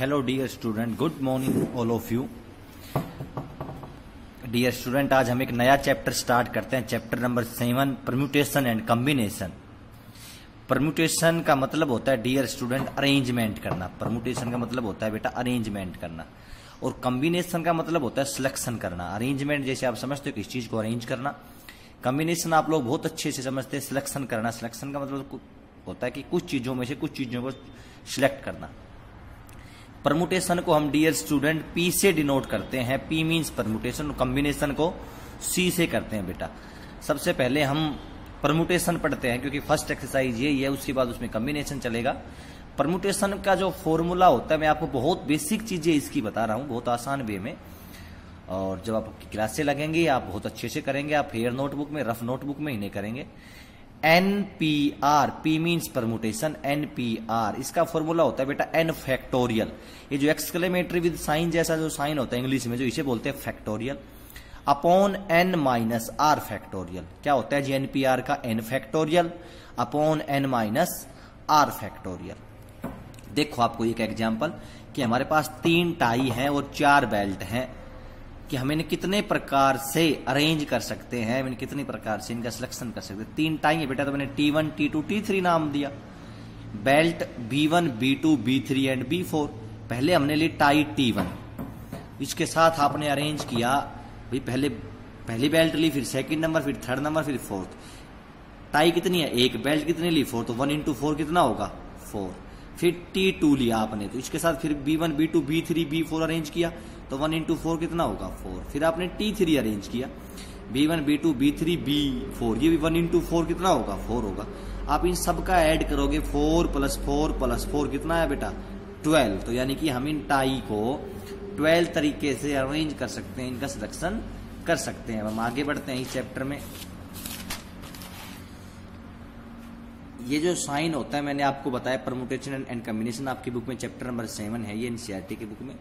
Hello dear student, good morning all of you. Dear student, आज हम एक नया चैप्टर स्टार्ट करते हैं। Chapter number 7, permutation and combination. Permutation का मतलब होता है डियर स्टूडेंट अरेंजमेंट करना। परम्यूटेशन का मतलब होता है बेटा अरेंजमेंट करना, और कॉम्बिनेशन का मतलब होता है सिलेक्शन करना। अरेंजमेंट जैसे आप समझते हो किस चीज को अरेंज करना, कॉम्बिनेशन आप लोग बहुत अच्छे से समझते हैं सिलेक्शन करना। सिलेक्शन का मतलब होता है कि कुछ चीजों में से कुछ चीजों को सिलेक्ट करना। परमुटेशन को हम डियर स्टूडेंट पी से डिनोट करते हैं। पी मींस परमुटेशन, कॉम्बिनेशन को सी से करते हैं बेटा। सबसे पहले हम परमुटेशन पढ़ते हैं क्योंकि फर्स्ट एक्सरसाइज ये है, उसके बाद उसमें कॉम्बिनेशन चलेगा। परमुटेशन का जो फॉर्मूला होता है, मैं आपको बहुत बेसिक चीजें इसकी बता रहा हूं, बहुत आसान वे में, और जब आपकी क्लासें लगेंगी आप बहुत अच्छे से करेंगे। आप हेयर नोटबुक में, रफ नोटबुक में ही नहीं करेंगे। NPR, P means permutation, NPR इसका फॉर्मूला होता है बेटा n फैक्टोरियल। ये जो एक्सक्लेमेटरी विद साइन जैसा जो साइन होता है इंग्लिश में, जो इसे बोलते हैं factorial, upon n minus r factorial. क्या होता है जी NPR का? n factorial upon n minus r factorial. देखो आपको एक एग्जाम्पल कि हमारे पास 3 टाई हैं और 4 बेल्ट हैं, कि हम इन्हें कितने प्रकार से अरेंज कर सकते हैं, इन्हें कितनी प्रकार से इनका सिलेक्शन कर सकते हैं। 3 टाई है बेटा, तो मैंने T1, T2, T3 नाम दिया। Belt B1, B2, B3 and B4। पहले हमने ली टाई T1, इसके साथ आपने अरेंज किया भाई, पहली बेल्ट ली, फिर सेकंड नंबर, फिर थर्ड नंबर, फिर फोर्थ। टाई कितनी है? एक बेल्ट कितनी ली? 4, तो 1 into 4 कितना होगा? 4। फिर T2 लिया आपने, तो इसके साथ फिर B1, B2, B3, B4 arrange किया, तो 1 into 4 कितना होगा? 4। फिर आपने T3 अरेंज किया, B1, B2, B3, B4, ये भी 1 into 4 कितना होगा? 4 होगा। आप इन सब का ऐड करोगे, 4 + 4 + 4 कितना है बेटा? 12। तो यानी कि हम इन टाई को 12 तरीके से अरेंज कर सकते हैं, इनका सिलेक्शन कर सकते हैं। हम आगे बढ़ते हैं इस चैप्टर में। ये जो साइन होता है मैंने आपको बताया, परमुटेशन एंड कॉम्बिनेशन, आपकी बुक में चैप्टर नंबर 7 है, ये एनसीईआरटी की बुक में।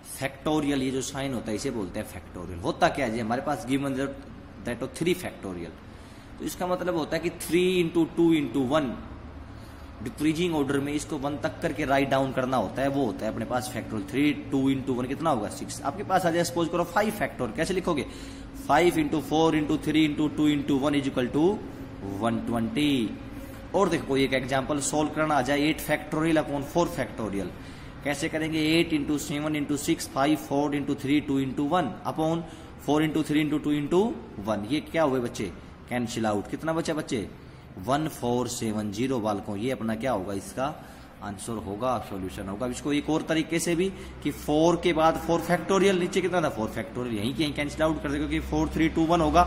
फैक्टोरियल, ये जो साइन होता है इसे बोलते हैं फैक्टोरियल। होता क्या है जी, हमारे पास गिवन दैट 3 फैक्टोरियल, तो इसका मतलब होता है कि 3 into 2 into 1 डिक्रीजिंग ऑर्डर में इसको 1 तक करके राइट डाउन करना होता है। वो होता है अपने पास फैक्टोरियल। 3, 2 into 1 कितना होगा? 6। आपके पास आ जाए, सपोज करो 5 फैक्टोरियल, कैसे लिखोगे? 5 into 4 into 3 into 2 into 1 = 120। और देखो एक एग्जाम्पल सोल्व करना आ जाए, 8 फैक्टोरियल अपॉन 4 फैक्टोरियल। कैसे करेंगे? 8 into 7 into 6 5 4 into 3 2 into 1 upon 4 into 3 into 2 into 1। ये क्या हुए बच्चे? Cancel out. कितना बचा बच्चे? 1470 बालकों। ये अपना क्या होगा? इसका आंसर होगा, सॉल्यूशन होगा। इसको एक और तरीके से भी कि 4 के बाद 4 फैक्टोरियल, नीचे कितना था? 4 फैक्टोरियल, यहीं कहीं कैंसिल आउट कर देगा क्योंकि 4 3 2 1 होगा,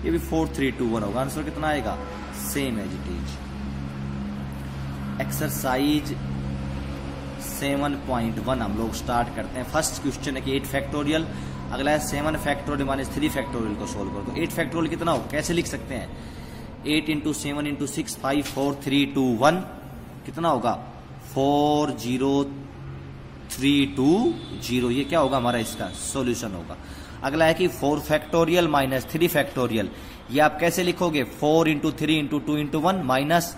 ये भी 4 3 2 1 होगा। आंसर कितना आएगा? Same as it is. Exercise 7.1 हम लोग स्टार्ट करते हैं। फर्स्ट क्वेश्चन है कि 8 फैक्टोरियल, अगला है 7 फैक्टोरियल माइनस 3 फैक्टोरियल को सोल्व करो। तो 8 फैक्टोरियल कितना हो, कैसे लिख सकते हैं? 8 into 7 into 6 5 4 3 2 1 कितना होगा? 4 0 3 2 0। ये क्या होगा हमारा? इसका सॉल्यूशन होगा। अगला है कि 4 फैक्टोरियल माइनस 3 फैक्टोरियल, ये आप कैसे लिखोगे? 4 into 3 into 2 into 1 minus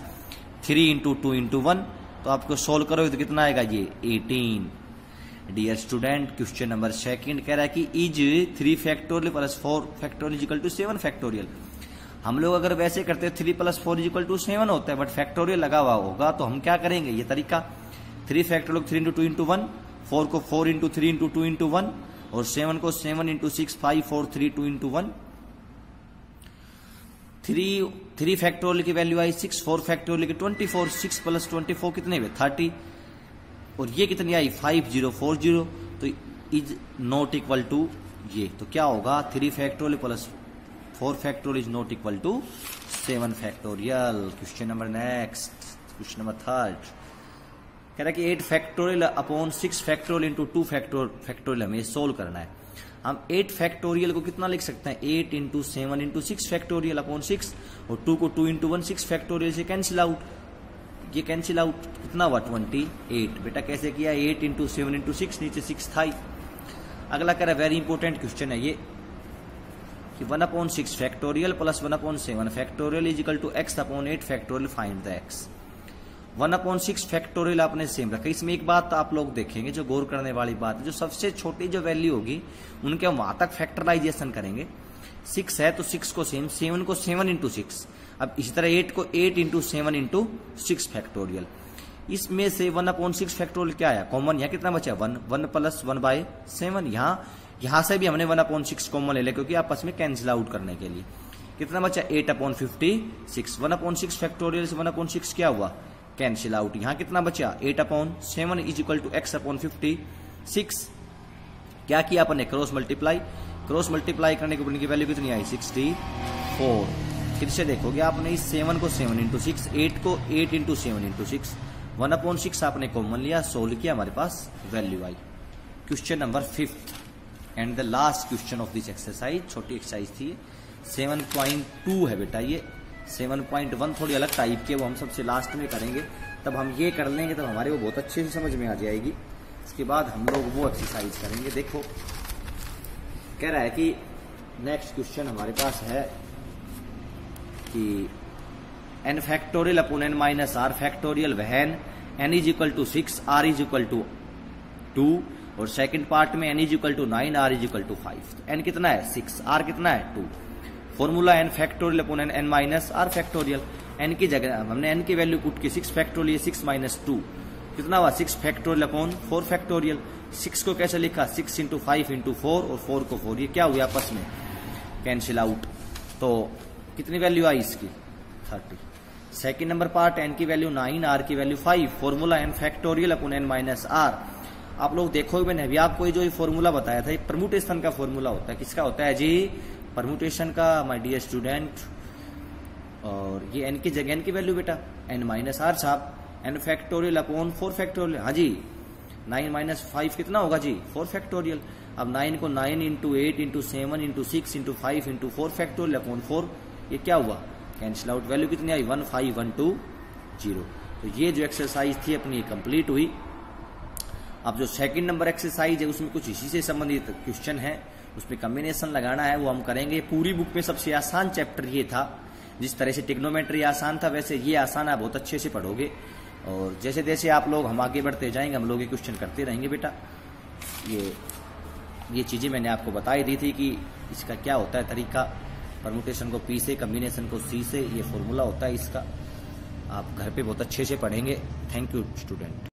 3 into 2 into 1। तो आपको सोल्व करोगे तो कितना आएगा? ये 18। डियर स्टूडेंट, क्वेश्चन नंबर 2 कह रहा है कि is 3 factorial plus 4 factorial = 7 factorial. हम लोग अगर वैसे करते हैं 3 + 4 = 7 होता है, बट फैक्टोरियल लगा हुआ होगा, तो हम क्या करेंगे? ये तरीका 3 फैक्टोरियल 3 into 2 into 1, 4 को 4 into 3 into 2 into 1, और 7 को 7 into 6 5 4 3 2 into 1। 3 फैक्टोरियल की वैल्यू आई 6, 4 फैक्टोरियल की 24, 6 + 24 कितने हुए? 30, और ये कितनी आई? 5040। तो इज नॉट इक्वल टू ये, तो क्या होगा? 3 factorial plus 4 factorial is not equal to 7 factorial. Question number next, question number 3 कह रहा है कि 8 factorial upon 6 factorial into 2 factorial हमें सोल्व करना है। हम 8 फैक्टोरियल को कितना लिख सकते हैं? 8 into 7 into 6 फैक्टोरियल अपॉन 6, और 2 को 2 into 1 6 फैक्टोरियल से कैंसिल आउट। ये कैंसिल आउट कितना हुआ? 28। बेटा कैसे किया? 8 into 7 into 6, नीचे 6 था। अगला कह रहा है, वेरी इंपॉर्टेंट क्वेश्चन है ये, कि 1/6 factorial plus 1/7 factorial = x/8 factorial, find the x। 1/6 factorial आपने सेम रखा। इसमें एक बात आप लोग देखेंगे जो गौर करने वाली बात है, जो सबसे छोटी जो वैल्यू होगी उनके हम वहां तक फैक्टराइजेशन करेंगे। 6 है तो 6 को सेम, 7 को 7 इंटू 6, अब इसी तरह 8 को 8 इंटू 7 इंटू 6 फैक्टोरियल। इसमें से 1/6 फैक्टोरियल क्या है कॉमन, यहाँ कितना बचा 1, 1 प्लस 1/7। यहां से भी हमने 1/6 कॉमन ले लिया क्योंकि आपस में कैंसिल आउट करने के लिए। कितना बचा 8/56। 1/6 फैक्टोरियल से 1/6 क्या हुआ कैंसिल आउट। यहां कितना बचा 8/7 इज इक्वल टू x/56। क्या किया अपन ने क्रॉस मल्टीप्लाई करने के ऊपर इनकी वैल्यू कितनी आई 64। फिर से देखोगे आपने इस 7 को 7 इंटू 6, 8 को 8 इंटू 7 इंटू 6, 1/6 आपने कॉमन लिया, सोल्व किया, हमारे पास वैल्यू आई। Question number 5 and the last question of this exercise, छोटी एक्सरसाइज थी 7.2 है बेटा। ये 7.1 थोड़ी अलग टाइप की है, वो हम सबसे लास्ट में करेंगे, तब हम ये कर लेंगे तब हमारे वो बहुत अच्छे से समझ में आ जाएगी। इसके बाद हम लोग वो एक्सरसाइज करेंगे। देखो कह रहा है कि नेक्स्ट क्वेश्चन हमारे पास है कि n factorial upon n minus r factorial when n is equal to 6 r is equal to 2, और सेकंड पार्ट में n is equal to 9 r is equal to 5। तो n कितना है 6, r कितना है 2। Formula n factorial upon n minus r factorial, n की जगह हमने n की वैल्यू पुट की 6 फैक्टोरियल, 6 माइनस 2 कितना हुआ 6 फैक्टोरियल अपॉन 4 फैक्टोरियल। 6 को कैसे लिखा 6 इंटू 5 इंटू 4 और 4 को 4, ये क्या हुआ आपस में कैंसिल आउट। तो कितनी वैल्यू आई इसकी 30। सेकेंड नंबर पार्ट n की वैल्यू 9, r की value 5। Formula n factorial upon n minus r। आप लोग देखोगे मैंने अभी आपको जो ये फॉर्मूला बताया था, ये परम्यूटेशन का फॉर्मूला होता है। किसका होता है जी परम्यूटेशन का, माय डियर स्टूडेंट। और ये n की जगह n की वैल्यू बेटा n माइनस r साहब, n फैक्टोरियल अपॉन 4 फैक्टोरियल। हाँ जी 9 माइनस 5 कितना होगा जी 4 फैक्टोरियल। अब 9 को 9 into 8 into 7 into 6 into 5 into 4 factorial upon 4, ये क्या हुआ कैंसिल आउट। वैल्यू कितनी आई 15120। तो ये जो एक्सरसाइज थी अपनी कंप्लीट हुई। अब जो सेकंड नंबर एक्सरसाइज है उसमें कुछ इसी से संबंधित क्वेश्चन है, उसमें कॉम्बिनेशन लगाना है, वो हम करेंगे। पूरी बुक में सबसे आसान चैप्टर ये था। जिस तरह से ट्रिग्नोमेट्री आसान था वैसे ये आसान है, बहुत अच्छे से पढ़ोगे। और जैसे जैसे आप लोग हम आगे बढ़ते जाएंगे हम लोग ये क्वेश्चन करते रहेंगे बेटा। ये चीजें मैंने आपको बताई दी थी कि इसका क्या होता है तरीका, परमुटेशन को P से, कम्बिनेशन को C से, ये फॉर्मूला होता है इसका। आप घर पे बहुत अच्छे से पढ़ेंगे। Thank you student.